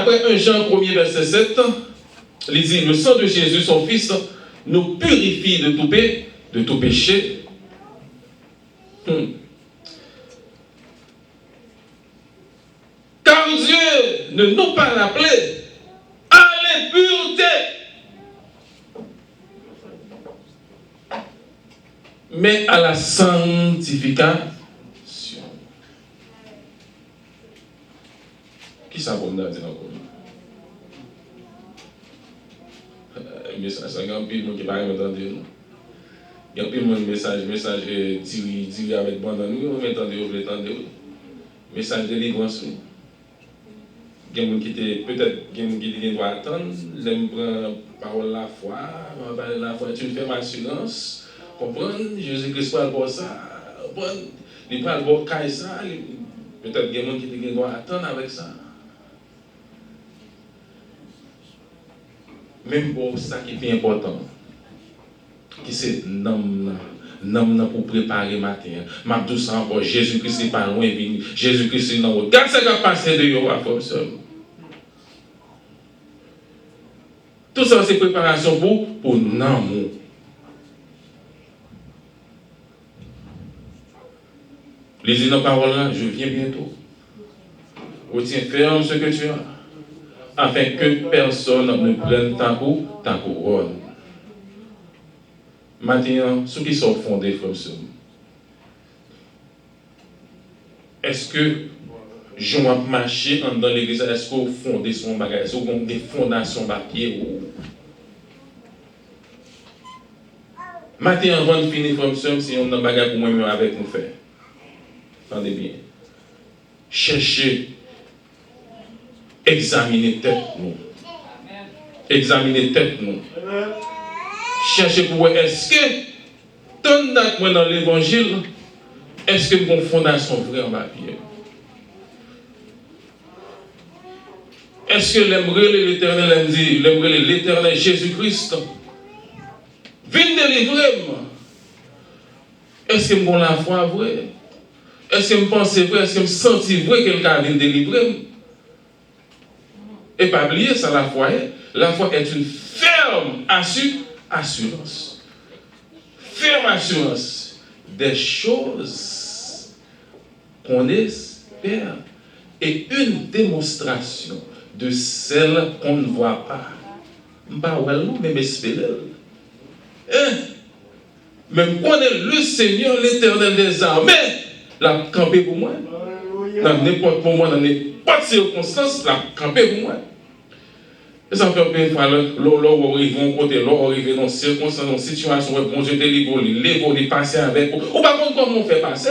D'après 1 Jean 1er verset 7, il dit, le sang de Jésus, son Fils, nous purifie de tout péché. Car Dieu ne nous pas appelé à l'impureté, mais à la sanctification. Qui ça va me dire encore? Message, ça y a un peu de monde qui va m'entendre. Il y a un peu de message tiré avec bon dans nous, on m'entend, vous l'entendez. Message de délivrance. Il y a des gens qui peut-être doivent attendre, j'aime prendre parole la foi, la foi est une ferme assurance, comprendre, Jésus-Christ parle pour ça, il parle pour ça, peut-être qu'il y a des gens qui doivent attendre avec ça. Même pour ça qui est important, qui c'est nom pour préparer matin. M'a tout ça encore, Jésus-Christ n'est pas loin venu, Jésus-Christ est dans haut. Quand ça va passer de yo à force. Tout ça c'est préparation pour l'amour. Lisez nos paroles là, je viens bientôt. Retiens ferme ce que tu as, afin que personne ne prenne ta couronne. Maintenant, ceux qui sont fondés, frères, est-ce que je vais marcher dans l'église, est-ce qu'on fonde son bagage, est-ce qu'on a des fondations papier ou maintenant, avant de finir, frères, si on a un bagage pour moi avec nous faire. Attendez bien. Cherchez, examiner tête nous. Examiner tête nous. Cherchez pour voir, est-ce que, tant que moi dans l'évangile, est-ce que mon fondation vraie en papier? Est-ce que l'aimerait l'éternel, l'aimerait l'éternel Jésus-Christ? Viens délivrer-moi. Est-ce que mon la foi vraie? Est-ce que je pense vrai? Est-ce que je sens vrai que quelqu'un vient délivrer? Et pas oublier ça, la foi. La foi est une ferme assurance. Ferme assurance des choses qu'on espère et une démonstration de celles qu'on ne voit pas. Pas nous, même espérer. Même qu'on est le Seigneur, l'Éternel des armées, la camper pour moi. Dans n'importe moment, dans n'importe circonstance, la camper pour moi. Et ça fait une fois, l'on arrive en côté, l'on arrive dans circonstances, dans situation, où bon Dieu délivre, les passer avec vous. Ou par contre, comment on fait passer?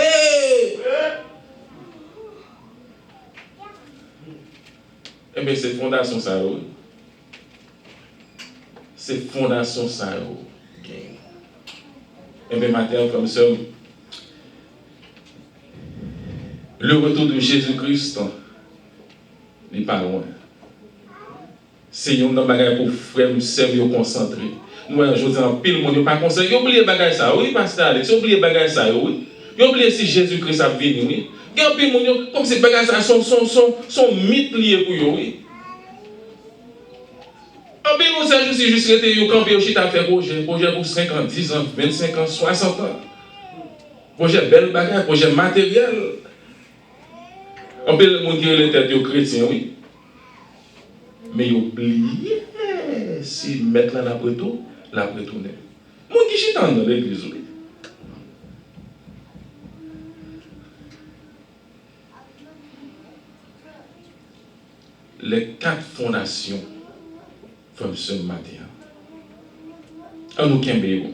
Eh bien, c'est fondation ça. C'est fondation ça. Eh bien, matin, comme ça, le retour de Jésus-Christ n'est pas loin. C'est un bagage pour frère, nous servir concentré. Moi, je dis en pile, mon pas concentré. Oubliez bagage ça, oui, pasteur Alex, oubliez bagage ça, oui. Oubliez si Jésus-Christ a venu, oui. En pile, mon comme ces bagages ça sont mythes liés pour eux, oui. En pile, mon Serge, si juste été au campé, aussi, t'as fait projet pour 50, 10 ans, 25 ans, 60 ans. Projet bel bagage, projet matériel. En pile, le monde qui est les chrétien, oui. Mais oubliez, si mettre là l'après tout, l'après tout n'est. Moi qui suis dans l'église, oui. Les 4 fondations comme ce matin. À nous Kimbéo.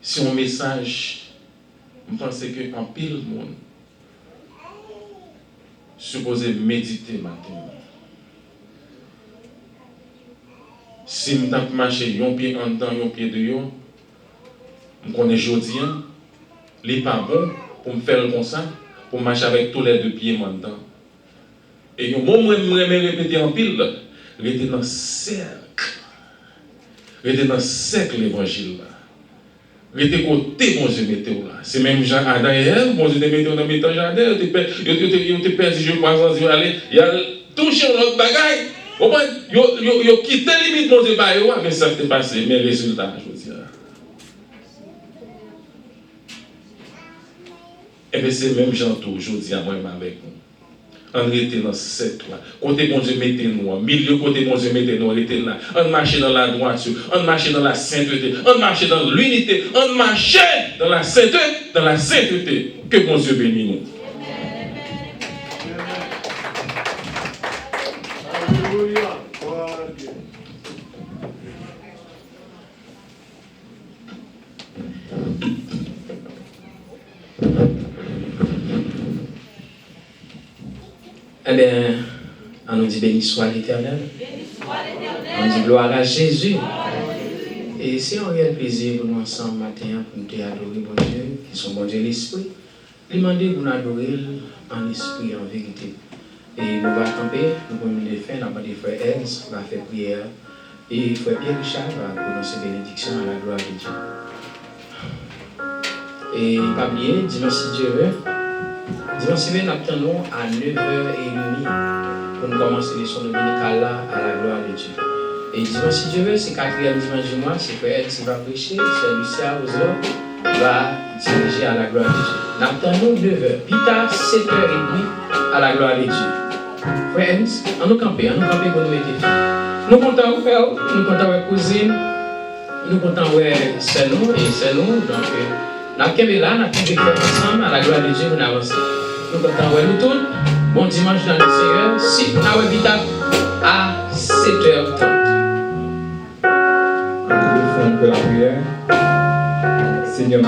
Si on message, je pense que en pile monde supposé méditer matin. Si je tape marcher un pied en dedans, un pied dehors, je connais aujourd'hui, il n'est pas bon pour me faire comme ça, pour marcher avec tous les 2 pieds en dedans. Et au moment où je me répéter en pile, rester dans le cercle. Rester dans le cercle l'évangile. Restez côté, bon Dieu, mettez-vous là. C'est même Jean Adam et Ève, bon Dieu, te mettez dans le jardin, vous te perdu, je pense, vous allez, il y a touché notre bagaille. Vous avez quitté les limites, bon Dieu, mais ça s'est passé, mais le résultat, je veux dire. Et bien, c'est même Jean tout, je dis à moi-même avec nous. On était dans cette là. Côté bon Dieu, mettez-nous. Milieu, côté bon Dieu, mettez-nous. On était là. On marchait dans la droiture. On marchait dans la sainteté. On marchait dans l'unité. On marchait dans la sainteté. Dans la sainteté. Que bon Dieu bénisse nous. Alléluia. Eh bien, on nous dit béni soit l'Éternel. On dit gloire à Jésus. Et c'est un réel plaisir pour nous ensemble matin pour nous adorer bon Dieu, qui sont bon Dieu l'Esprit. Demander pour nous adorer en esprit, en vérité. Et nous allons camper, nous allons le faire, nous allons faire frère Ernst, va faire prière. Et frère Pierre Richard va prononcer bénédiction à la gloire de Dieu. Et pas oublier, dimanche si Dieu veut. Dimanche, nous attendons à 9h30 pour nous commencer les leçons dominicales là à la gloire de Dieu. Et dimanche, si Dieu veut, c'est 4e dimanche du mois, c'est Frère qui va prêcher, c'est Lucia Ozlo va diriger à la gloire de Dieu. Nous attendons 9h, puis à 7h30 à la gloire de Dieu. Frère, on nous camper pour nous mettre. Nous comptons frère, nous comptons avec cousine, nous comptons avec c'est nous et c'est nous, donc nous sommes là, nous sommes ensemble à la gloire de Dieu, nous avançons. Nous comptons avec nous tous. Bon dimanche dans le Seigneur. Si nous avons vite à 7h30. Nous faisons la prière. Seigneur,